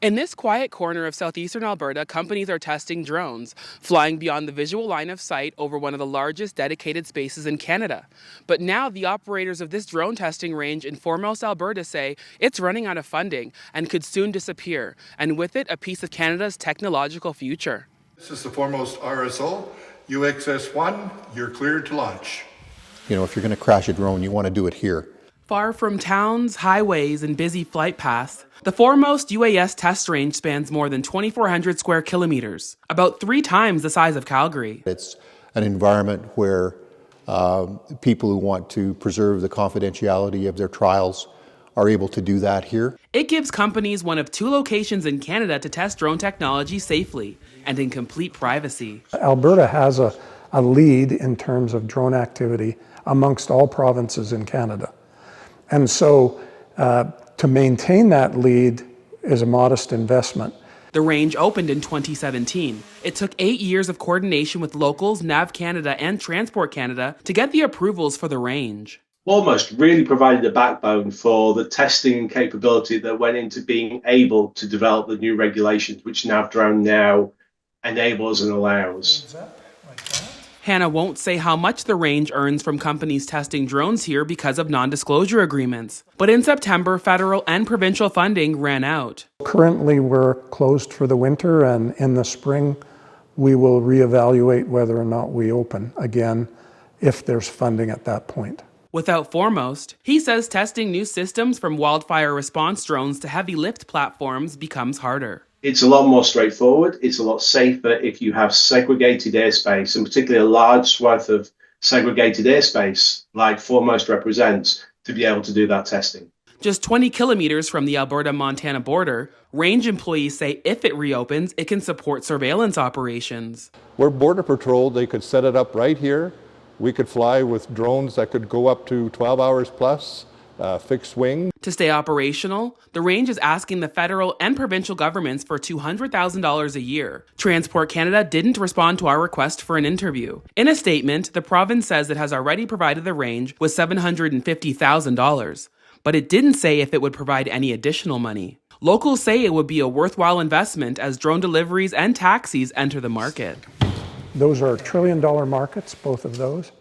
In this quiet corner of southeastern Alberta, companies are testing drones, flying beyond the visual line of sight over one of the largest dedicated spaces in Canada. But now the operators of this drone testing range in Foremost, Alberta say it's running out of funding and could soon disappear, and with it, a piece of Canada's technological future. This is the Foremost RSO, UXS-1, you're cleared to launch. You know, if you're going to crash a drone, you want to do it here. Far from towns, highways, and busy flight paths, the Foremost UAS Test Range spans more than 2,400 square kilometers, about 3 times the size of Calgary. It's an environment where people who want to preserve the confidentiality of their trials are able to do that here. It gives companies one of 2 locations in Canada to test drone technology safely and in complete privacy. Alberta has a lead in terms of drone activity amongst all provinces in Canada. And so to maintain that lead is a modest investment. The range opened in 2017. It took 8 years of coordination with locals, NAV Canada, and Transport Canada to get the approvals for the range. Almost really provided the backbone for the testing capability that went into being able to develop the new regulations, which NAV Drone now enables and allows. Hannah won't say how much the range earns from companies testing drones here because of non-disclosure agreements. But in September, federal and provincial funding ran out. Currently, we're closed for the winter, and in the spring, we will reevaluate whether or not we open again if there's funding at that point. Without Foremost, he says testing new systems from wildfire response drones to heavy lift platforms becomes harder. It's a lot more straightforward. It's a lot safer if you have segregated airspace, and particularly a large swath of segregated airspace like Foremost represents, to be able to do that testing. Just 20 kilometers from the Alberta-Montana border, range employees say if it reopens, it can support surveillance operations. We're Border Patrol. They could set it up right here. We could fly with drones that could go up to 12 hours plus. Fixed wing. To stay operational, the range is asking the federal and provincial governments for $200,000 a year. Transport Canada didn't respond to our request for an interview. In a statement, the province says it has already provided the range with $750,000, but it didn't say if it would provide any additional money. Locals say it would be a worthwhile investment as drone deliveries and taxis enter the market. Those are trillion-dollar markets, both of those,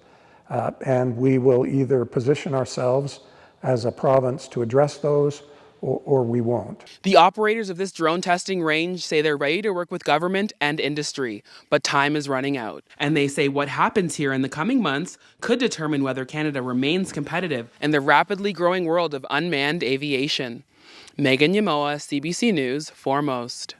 and we will either position ourselves as a province to address those, or we won't. The operators of this drone testing range say they're ready to work with government and industry, but time is running out. And they say what happens here in the coming months could determine whether Canada remains competitive in the rapidly growing world of unmanned aviation. Megan Yamoah, CBC News, Foremost.